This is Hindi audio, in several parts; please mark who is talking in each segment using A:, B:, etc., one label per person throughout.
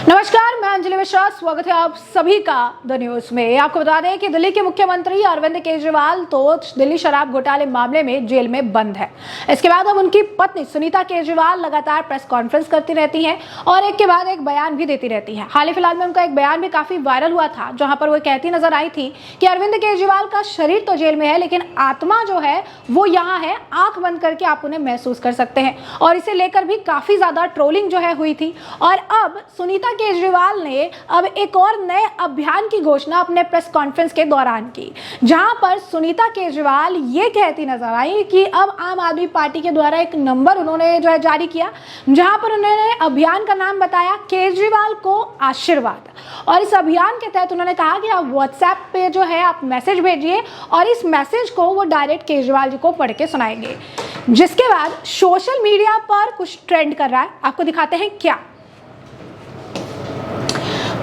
A: नमस्कार, मैं अंजलि मिश्रा। स्वागत है आप सभी का द न्यूज में। आपको बता दें कि दिल्ली के मुख्यमंत्री अरविंद केजरीवाल तो दिल्ली शराब घोटाले मामले में जेल में बंद है। इसके बाद अब उनकी पत्नी सुनीता केजरीवाल लगातार प्रेस कॉन्फ्रेंस करती रहती हैं और एक के बाद एक बयान भी देती रहती हैं। हाल ही फिलहाल में उनका एक बयान भी काफी वायरल हुआ था, जहां पर वो कहती नजर आई थी कि अरविंद केजरीवाल का शरीर तो जेल में है, लेकिन आत्मा जो है वो यहाँ है, आंख बंद करके आप उन्हें महसूस कर सकते हैं। और इसे लेकर भी काफी ज्यादा ट्रोलिंग जो है हुई थी। और अब सुनीता केजरीवाल ने अब एक और नए अभियान की घोषणा अपने प्रेस कॉन्फ्रेंस के दौरान की, जहां पर सुनीता केजरीवाल ये कहती नजर आई कि अब आम आदमी पार्टी के द्वारा एक नंबर उन्होंने जो है जारी किया, जहां पर उन्होंने अभियान का नाम बताया केजरीवाल को आशीर्वाद। और इस अभियान के तहत उन्होंने कहा कि आप व्हाट्सएप पे जो है आप मैसेज भेजिए और इस मैसेज को वो डायरेक्ट केजरीवाल जी को पढ़ के सुनाएंगे, जिसके बाद सोशल मीडिया पर कुछ ट्रेंड कर रहा है। आपको दिखाते हैं क्या।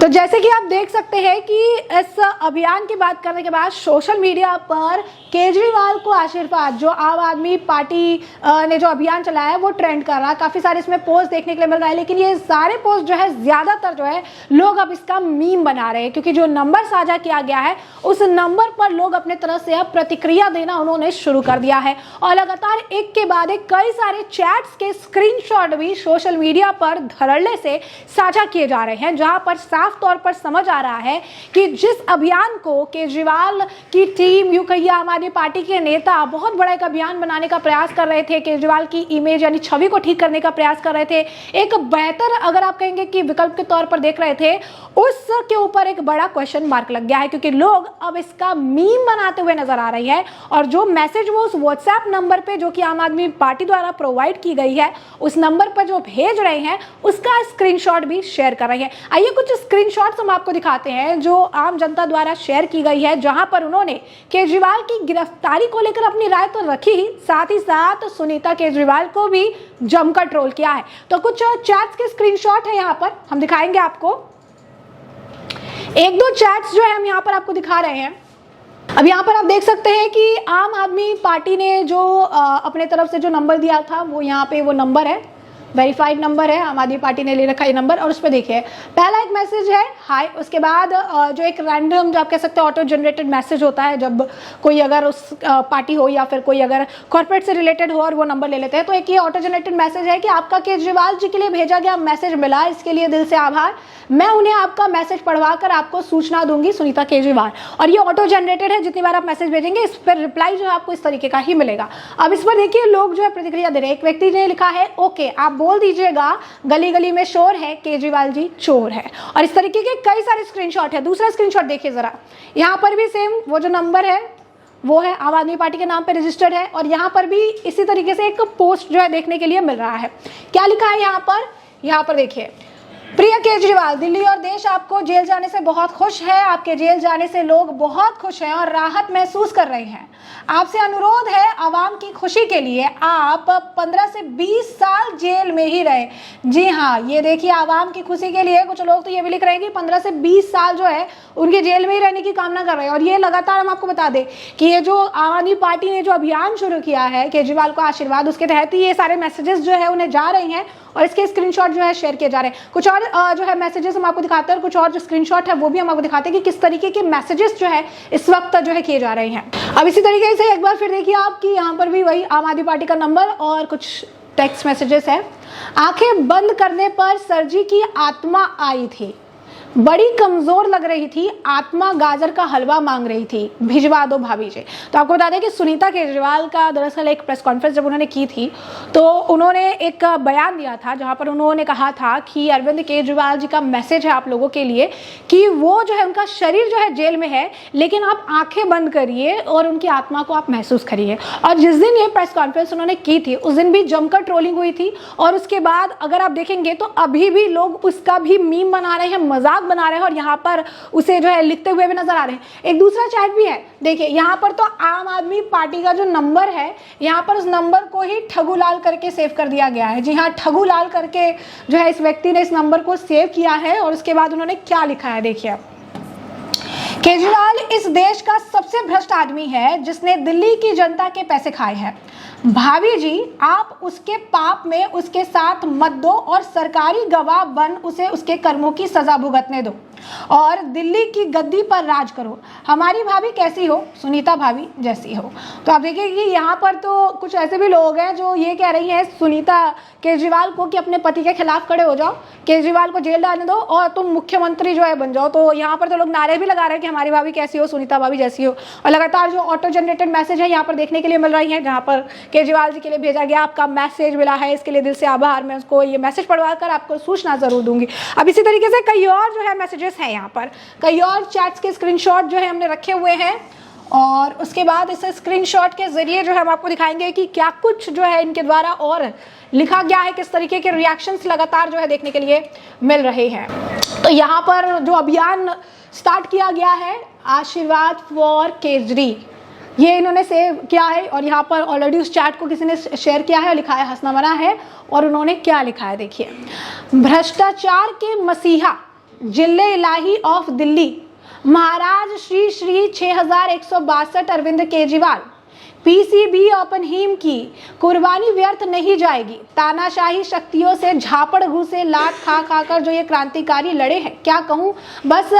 A: तो जैसे कि आप देख सकते हैं कि इस अभियान की बात करने के बाद सोशल मीडिया पर केजरीवाल को आशीर्वाद, जो आम आदमी पार्टी ने जो अभियान चलाया है, वो ट्रेंड कर रहा है। काफ़ी सारे इसमें पोस्ट देखने के लिए मिल रहा है, लेकिन ये सारे पोस्ट जो है ज़्यादातर जो है लोग अब इसका मीम बना रहे हैं, क्योंकि जो नंबर साझा किया गया है उस नंबर पर लोग अपने तरफ से अब प्रतिक्रिया देना उन्होंने शुरू कर दिया है। और लगातार एक के बाद एक कई सारे चैट्स के स्क्रीनशॉट भी सोशल मीडिया पर धड़ल्ले से साझा किए जा रहे हैं, जहां पर साफ तौर पर समझ आ रहा है कि जिस अभियान को केजरीवाल की टीम, यूं कहिए आम आदमी पार्टी के नेता बहुत बड़ा एक अभियान बनाने का प्रयास कर रहे थे, केजरीवाल की इमेज यानी छवि को ठीक करने का प्रयास कर रहे थे, एक बेहतर अगर आप कहेंगे कि विकल्प के तौर पर देख रहे थे, उसके ऊपर एक बड़ा क्वेश्चन मार्क लग गया है, क्योंकि लोग अब इसका मीम बनाते हुए नजर आ रही है। और जो मैसेज वो उस व्हाट्सएप नंबर पे जो कि आम आदमी पार्टी द्वारा प्रोवाइड की गई है, उस नंबर पर जो भेज रहे हैं उसका स्क्रीनशॉट भी शेयर कर रहे हैं। आइए कुछ स्क्रीनशॉट्स हम आपको दिखाते हैं जो आम जनता द्वारा शेयर की गई है, जहां पर उन्होंने केजरीवाल की गिरफ्तारी को लेकर अपनी राय तो रखी ही, साथ ही साथ सुनीता केजरीवाल को भी जमकर ट्रोल किया है। तो कुछ चैट्स के स्क्रीनशॉट है, यहां पर हम दिखाएंगे आपको। एक दो चैट्स जो है हम यहां पर आपको दिखा रहे हैं। अब यहाँ पर आप देख सकते हैं कि आम आदमी पार्टी ने जो अपने तरफ से जो नंबर दिया था, वो यहाँ पे वो नंबर है, वेरीफाइड नंबर है, आम आदमी पार्टी ने ले रखा है नंबर। और उस पर देखिए पहला एक मैसेज है हाय, उसके बाद जो एक रैंडम, जो आप कह सकते हैं ऑटो जनरेटेड मैसेज होता है, जब कोई अगर उस पार्टी हो या फिर कोई अगर कॉर्पोरेट से रिलेटेड हो और वो नंबर ले लेते हैं, तो एक ये ऑटो जनरेटेड मैसेज है कि आपका केजरीवाल जी के लिए भेजा गया मैसेज मिला, इसके लिए दिल से आभार, मैं उन्हें आपका मैसेज पढ़वा कर आपको सूचना दूंगी, सुनीता केजरीवाल। और ये ऑटो जनरेटेड है, जितनी बार आप मैसेज भेजेंगे इस पर रिप्लाई जो है आपको इस तरीके का ही मिलेगा। अब इस पर देखिए लोग जो है प्रतिक्रिया दे रहे हैं। एक व्यक्ति ने लिखा है ओके, आप बोल दीजिएगा गली गली में शोर है, केजरीवाल जी चोर है। और इस तरीके के कई सारे स्क्रीनशॉट है। दूसरा स्क्रीनशॉट देखिए जरा, यहाँ पर भी सेम वो जो नंबर है वो है आम आदमी पार्टी के नाम पे रजिस्टर्ड है। और यहाँ पर भी इसी तरीके से एक पोस्ट जो है देखने के लिए मिल रहा है। क्या लिखा है यहाँ पर देखिए, प्रिय केजरीवाल, दिल्ली और देश आपको जेल जाने से बहुत खुश है। आपके जेल जाने से लोग बहुत खुश हैं और राहत महसूस कर रहे हैं। आपसे अनुरोध है, आवाम की खुशी के लिए आप 15 से 20 साल जेल में ही रहे। जी हाँ, ये देखिए आवाम की खुशी के लिए कुछ लोग तो ये भी लिख रहे हैं कि 15 से 20 साल जो है उनके जेल में ही रहने की कामना कर रहे हैं। और ये लगातार हम आपको बता दें कि ये जो आम आदमी पार्टी ने जो अभियान शुरू किया है केजरीवाल को आशीर्वाद, उसके तहत ही ये सारे मैसेजेस जो है उन्हें जा रहे हैं और इसके स्क्रीनशॉट जो है शेयर किए जा रहे हैं। कुछ और जो है मैसेजेस हम आपको दिखाते हैं और कुछ और जो स्क्रीनशॉट है वो भी हम आपको दिखाते हैं कि किस तरीके के मैसेजेस जो है इस वक्त जो है किए जा रहे हैं। अब इसी तरीके से एक बार फिर देखिए आप कि यहाँ पर भी वही आम आदमी पार्टी का नंबर और कुछ टेक्स्ट मैसेजेस है। आंखें बंद करने पर सर जी की आत्मा आई थी, बड़ी कमजोर लग रही थी, आत्मा गाजर का हलवा मांग रही थी, भिजवा दो भाभी जी। तो आपको बता दें कि सुनीता केजरीवाल का दरअसल एक प्रेस कॉन्फ्रेंस जब उन्होंने की थी तो उन्होंने एक बयान दिया था, जहां पर उन्होंने कहा था कि अरविंद केजरीवाल जी का मैसेज है आप लोगों के लिए कि वो जो है उनका शरीर जो है जेल में है, लेकिन आप आंखें बंद करिए और उनकी आत्मा को आप महसूस करिए। और जिस दिन ये प्रेस कॉन्फ्रेंस उन्होंने की थी उस दिन भी जमकर ट्रोलिंग हुई थी। और उसके बाद अगर आप देखेंगे तो अभी भी लोग उसका भी मीम बना रहे हैं, मजाक बना रहे हैं और यहाँ पर उसे जो है लिखते हुए भी नजर आ रहे हैं। एक दूसरा चैट भी है, देखिए यहाँ पर तो आम आदमी पार्टी का जो नंबर है, यहाँ पर उस नंबर को ही ठगूलाल करके सेव कर दिया गया है। जी हाँ, ठगूलाल करके जो है इस व्यक्ति ने इस नंबर को सेव किया है। और उसके बाद उन्होंने क्या लिखा है देखिए, केजरीवाल इस देश का सबसे भ्रष्ट आदमी है जिसने दिल्ली की जनता के पैसे खाए हैं। भाभी जी आप उसके पाप में उसके साथ मत दो और सरकारी गवाह बन उसे उसके कर्मों की सजा भुगतने दो और दिल्ली की गद्दी पर राज करो। हमारी भाभी कैसी हो? सुनीता भाभी जैसी हो। तो आप देखिए कि यहाँ पर तो कुछ ऐसे भी लोग हैं जो ये कह रही हैं सुनीता केजरीवाल को कि अपने पति के खिलाफ खड़े हो जाओ, केजरीवाल को जेल डालने दो और तुम मुख्यमंत्री जो है बन जाओ। तो यहाँ पर तो लोग नारे भी लगा रहे हैं कि हमारी भाभी कैसी हो, सुनीता भाभी जैसी हो। और लगातार जो ऑटो जनरेटेड मैसेज है यहाँ पर देखने के लिए मिल रही है, जहाँ पर केजरीवाल जी के लिए भेजा गया आपका मैसेज मिला है, इसके लिए दिल से आभार। मैं उसको ये मैसेज पढ़वा कर आपको सूचना जरूर दूंगी। अब इसी तरीके से कई और जो है मैसेजेस हैं, यहाँ पर कई और चैट्स के स्क्रीनशॉट जो है हमने रखे हुए हैं और उसके बाद इस स्क्रीनशॉट के जरिए जो है हम आपको दिखाएंगे कि क्या कुछ जो है इनके द्वारा और लिखा गया है, किस तरीके के रिएक्शंस लगातार जो है देखने के लिए मिल रहे हैं। तो यहाँ पर जो अभियान स्टार्ट किया गया है आशीर्वाद फॉर केजरी, ये इन्होंने सेव किया है और यहाँ पर ऑलरेडी उस चैट को किसी ने शेयर किया है और लिखा है हंसना मना है। और उन्होंने क्या लिखा है देखिए, भ्रष्टाचार के मसीहा जिले इलाही ऑफ दिल्ली महाराज श्री श्री 6162 अरविंद केजरीवाल पीसीबी ओपन हिम की कुर्बानी व्यर्थ नहीं जाएगी। तानाशाही शक्तियों से झापड़ घूसे लात खा खा कर जो ये क्रांतिकारी लड़े हैं, क्या कहूँ, बस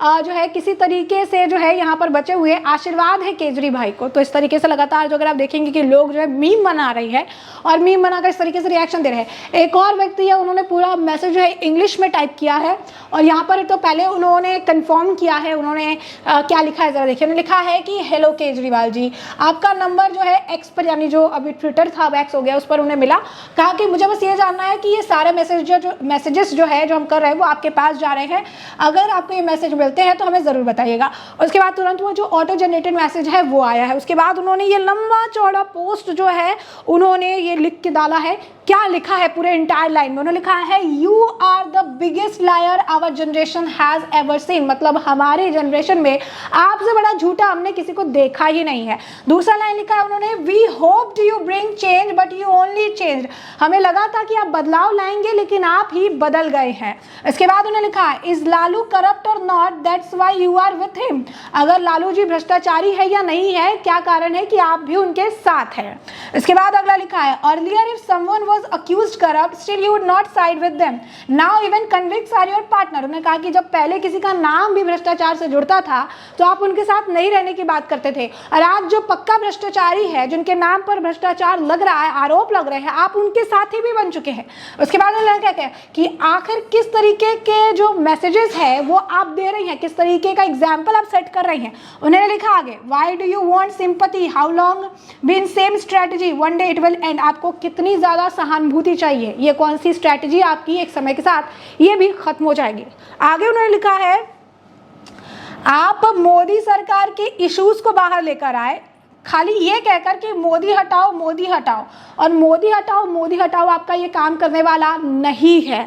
A: जो है किसी तरीके से जो है यहाँ पर बचे हुए आशीर्वाद है केजरी भाई को। तो इस तरीके से लगातार जो अगर आप देखेंगे कि लोग जो है मीम बना रही है और मीम बनाकर इस तरीके से रिएक्शन दे रहे हैं। एक और व्यक्ति है, उन्होंने पूरा मैसेज जो है इंग्लिश में टाइप किया है और यहाँ पर तो पहले उन्होंने कंफर्म किया है, उन्होंने क्या लिखा है जरा देखिए। उन्होंने लिखा है कि हेलो केजरीवाल जी, आपका नंबर जो है एक्स पर, यानी जो अभी ट्विटर था एक्स हो गया, उस पर उन्हें मिला। कहा कि मुझे बस ये जानना है कि ये सारे मैसेजेस जो है जो हम कर रहे हैं वो आपके पास जा रहे हैं, अगर आपको ये मैसेज मिलते हैं तो हमें ज़रूर बताइएगा। उसके बाद तुरंत वो जो ऑटो जनरेटेड मैसेज है वो आया है। उसके बाद उन्होंने ये लंबा चौड़ा पोस्ट जो है उन्होंने ये लिख के डाला है। क्या लिखा है पूरे इंटायर लाइन में? उन्होंने लिखा है you are the biggest liar our generation has ever seen, मतलब हमारे जनरेशन में आपसे बड़ा झूठा हमने किसी को देखा ही नहीं है। दूसरा लाइन लिखा है उन्होंने, we hoped you bring change but you only change, हमें लगा था कि आप बदलाव लाएंगे लेकिन आप ही बदल गए हैं। इसके बाद उन्होंने लिखा है, is Lalu corrupt or not, that's why you are with him, अगर लालू जी भ्रष्टाचारी है या नहीं है, क्या कारण है कि आप भी उनके साथ हैं। इसके बाद अगला लिखा है, earlier if someone was accused corrupt still you would not side with them, now even convicts are your partner। उन्होंने कहा कि जब पहले किसी का नाम भी भ्रष्टाचार से जुड़ता था तो आप उनके साथ नहीं रहने की बात करते थे, और आज जो पक्का भ्रष्टाचारी है, जिनके नाम पर भ्रष्टाचार लग रहा है, आरोप लग रहे हैं, आप उनके साथी भी बन चुके हैं। उसके बाद उन्होंने कहते हैं कि आखिर किस तरीके के जो मैसेजेस है वो आप दे रही हैं, किस तरीके का एग्जाम्पल आप सेट कर रही हैं। उन्होंने लिखा आगे, why do you want sympathy, how long been same strategy, one day it will end, आपको कितनी ज्यादा सहानुभूति चाहिए, ये कौन सी स्ट्रेटजी आपकी एक समय के साथ ये भी खत्म हो जाएगी। आगे उन्होंने लिखा है, आप मोदी सरकार के इश्यूज को बाहर लेकर आए, खाली ये कहकर कि मोदी हटाओ मोदी हटाओ, और मोदी हटाओ मोदी हटाओ आपका ये काम करने वाला नहीं है।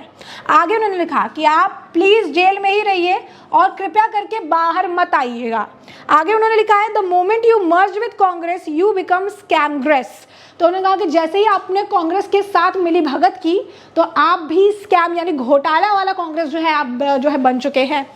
A: आगे उन्होंने लिखा कि आप प्लीज जेल में ही रहिए और कृपया करके बाहर मत आइएगा। आगे उन्होंने लिखा है, the moment you merge with Congress you become scamgress, तो उन्होंने कहा कि जैसे ही आपने कांग्रेस के साथ मिली भगत की तो आप भी स्कैम यानी घोटाला वाला कांग्रेस जो है आप जो है बन चुके हैं।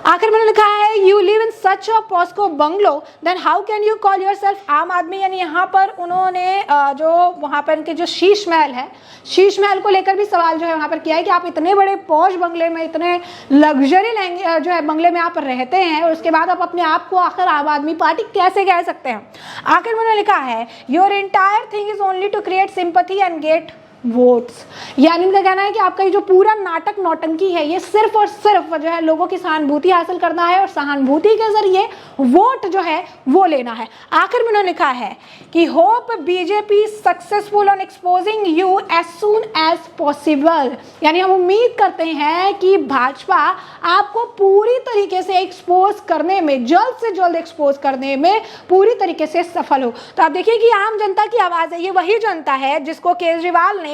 A: आखिर में लिखा है, you live in such a posh bungalow then how can you call yourself aam aadmi, यानी यहाँ पर उन्होंने जो वहाँ पर इनके जो शीश महल है, शीश महल को लेकर भी सवाल जो है वहाँ पर किया है कि आप इतने बड़े पॉश बंगले में, इतने लग्जरी जो है बंगले में आप रहते हैं और उसके बाद आप अपने आप को आखिर आम आदमी पार्टी कैसे कह सकते हैं। आखिर में लिखा है, your entire thing is only to create sympathy and get votes, यानी इनका कहना है कि आपका ये जो पूरा नाटक नौटंकी है ये सिर्फ और सिर्फ जो है लोगों की सहानुभूति हासिल करना है और सहानुभूति के जरिए वोट जो है वो लेना है। आखिर में उन्होंने लिखा है कि hope BJP successful on exposing you as soon as possible, यानी हम उम्मीद करते हैं कि भाजपा आपको पूरी तरीके से एक्सपोज करने में, जल्द से जल्द एक्सपोज करने में पूरी तरीके से सफल हो। तो आप देखिए कि आम जनता की आवाज है, ये वही जनता है जिसको केजरीवाल ने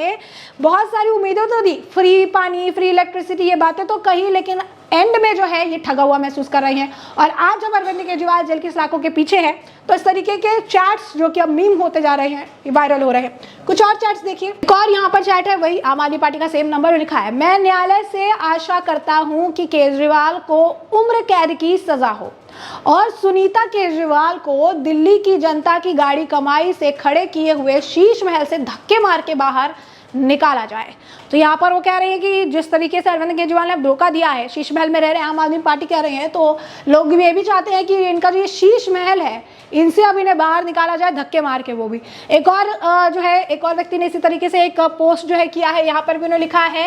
A: बहुत सारी उम्मीदें तो दी, फ्री पानी, फ्री इलेक्ट्रिसिटी, ये बातें तो कही, लेकिन एंड में जो है ये ठगा हुआ महसूस कर रही हैं। और आज जब अरविंद केजरीवाल जेल की सलाखों के पीछे है तो इस तरीके के चैट्स जो कि अब मीम होते जा रहे हैं, ये वायरल हो रहे हैं। कुछ और चैट्स देखिए, एक और यहाँ पर चैट है, वही आम आदमी पार्टी का सेम नंबर लिखा है, मैं न्यायालय से आशा करता हूँ कि केजरीवाल को उम्र कैद की सजा हो। और सुनीता केजरीवाल को दिल्ली की जनता की गाड़ी कमाई से खड़े किए हुए शीश महल से धक्के मार के बाहर निकाला जाए। तो यहाँ पर वो कह रहे हैं कि जिस तरीके से अरविंद केजरीवाल ने धोखा दिया है, शीश महल में रह रहे आम आदमी पार्टी कह रहे हैं, तो लोग भी ये भी चाहते हैं कि इनका जो ये शीश महल है इनसे अब इन्हें बाहर निकाला जाए धक्के मार के। वो भी एक और जो है एक और व्यक्ति ने इसी तरीके से एक पोस्ट जो है किया है। यहाँ पर भी उन्होंने लिखा है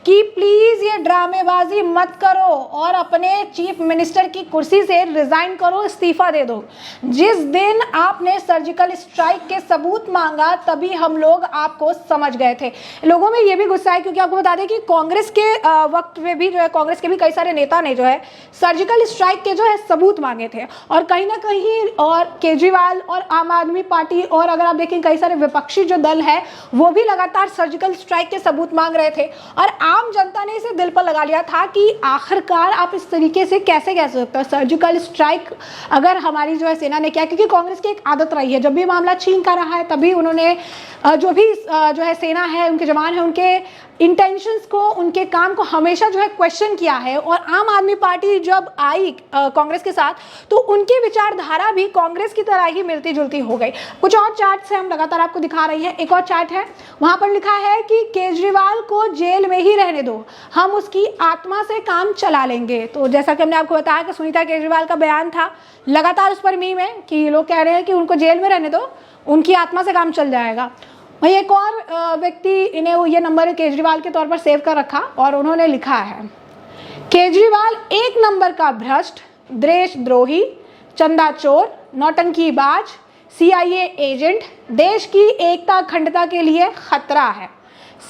A: कि प्लीज ये ड्रामेबाजी मत करो और अपने चीफ मिनिस्टर की कुर्सी से रिजाइन करो, इस्तीफा दे दो। जिस दिन आपने सर्जिकल स्ट्राइक के सबूत मांगा तभी हम लोग आपको समझ गए थे। लोगों में ये भी गुस्सा है क्योंकि आपको बता दें कि कांग्रेस के वक्त में भी जो है कांग्रेस के भी कई सारे नेता ने जो है सर्जिकल स्ट्राइक के जो है सबूत मांगे थे, और कहीं ना कहीं और केजरीवाल और आम आदमी पार्टी और अगर आप देखें कई सारे विपक्षी जो दल है वो भी लगातार सर्जिकल स्ट्राइक के सबूत मांग रहे थे, और आम जनता ने इसे दिल पर लगा लिया था कि आखिरकार आप इस तरीके से कैसे कह सकते हो सर्जिकल स्ट्राइक अगर हमारी जो है सेना ने किया। क्योंकि कांग्रेस की एक आदत रही है, जब भी मामला चीन का रहा है तभी उन्होंने जो भी जो है सेना है, उनके जवान है, उनके इंटेंशंस को, उनके काम को हमेशा जो है क्वेश्चन किया है। और आम आदमी पार्टी जब आई कांग्रेस के साथ तो उनकी विचारधारा भी कांग्रेस की तरह ही मिलती जुलती हो गई। कुछ और चार्ट से हम लगातार आपको दिखा रही हैं। एक और चार्ट है, वहां पर लिखा है कि केजरीवाल को जेल में ही रहने दो, हम उसकी आत्मा से काम चला लेंगे। तो जैसा कि हमने आपको बताया कि सुनीता केजरीवाल का बयान था, लगातार उस पर मीम है कि लोग कह रहे हैं कि उनको जेल में रहने दो, उनकी आत्मा से काम चल जाएगा। वही एक और व्यक्ति इन्हें वो ये नंबर केजरीवाल के तौर पर सेव कर रखा और उन्होंने लिखा है केजरीवाल एक नंबर का भ्रष्ट, देशद्रोही, चंदा चोर, नौटंकीबाज, CIA एजेंट, देश की एकता अखंडता के लिए खतरा है,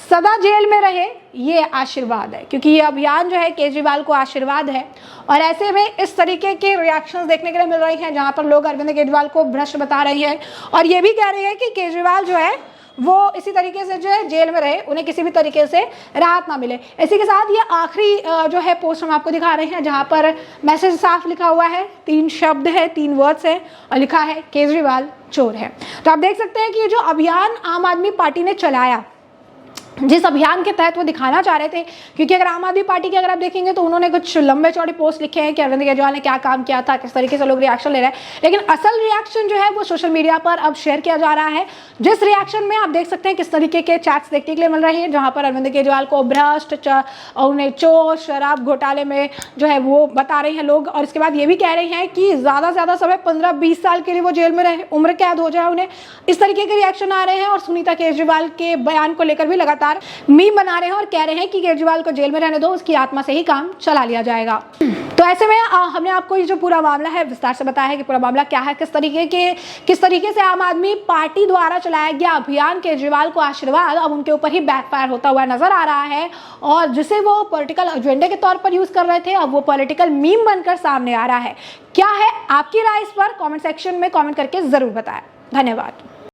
A: सदा जेल में रहे ये आशीर्वाद है। क्योंकि ये अभियान जो है केजरीवाल को आशीर्वाद है, और ऐसे में इस तरीके के रिएक्शंस देखने के लिए मिल रही हैं जहां पर लोग अरविंद केजरीवाल को भ्रष्ट बता रहे हैं और ये भी कह रहे हैं कि केजरीवाल जो है वो इसी तरीके से जो है जेल में रहे, उन्हें किसी भी तरीके से राहत ना मिले। इसी के साथ ये आखिरी जो है पोस्ट हम आपको दिखा रहे हैं जहां पर मैसेज साफ लिखा हुआ है, 3 शब्द है, 3 वर्ड्स है और लिखा है केजरीवाल चोर है। तो आप देख सकते हैं कि ये जो अभियान आम आदमी पार्टी ने चलाया, जिस अभियान के तहत वो दिखाना चाह रहे थे, क्योंकि अगर आम आदमी पार्टी के अगर आप देखेंगे तो उन्होंने कुछ लंबे चौड़े पोस्ट लिखे हैं कि अरविंद केजरीवाल ने क्या काम किया था, किस तरीके से लोग रिएक्शन ले रहे हैं, लेकिन असल रिएक्शन जो है वो सोशल मीडिया पर अब शेयर किया जा रहा है, जिस रिएक्शन में आप देख सकते हैं किस तरीके के चैट्स देखने के लिए मिल रहे हैं जहां पर अरविंद केजरीवाल को भ्रष्ट, उन्हें चोर, शराब घोटाले में जो है वो बता रहे हैं लोग, और इसके बाद ये भी कह रहे हैं कि ज़्यादा से ज़्यादा समय 15-20 साल के लिए वो जेल में रहे, उम्र कैद हो जाए उन्हें। इस तरीके के रिएक्शन आ रहे हैं और सुनीता केजरीवाल के बयान को लेकर भी लगातार मीम बना रहे हैं और कह रहे हैं कि केजरीवाल को जेल में रहने दो, उसकी आत्मा से ही काम चला लिया जाएगा। तो ऐसे में हमने आपको ये जो पूरा मामला है विस्तार से बताया है कि पूरा मामला क्या है, किस तरीके से आम आदमी पार्टी द्वारा चलाया गया अभियान केजरीवाल को आशीर्वाद अब उनके ऊपर ही बैकफायर होता हुआ नजर आ रहा है, और जिसे वो पॉलिटिकल एजेंडे के तौर पर यूज कर रहे थे अब वो पॉलिटिकल मीम बनकर सामने आ रहा है। क्या है आपकी राय इस पर? कमेंट सेक्शन में कमेंट करके जरूर बताएं। धन्यवाद।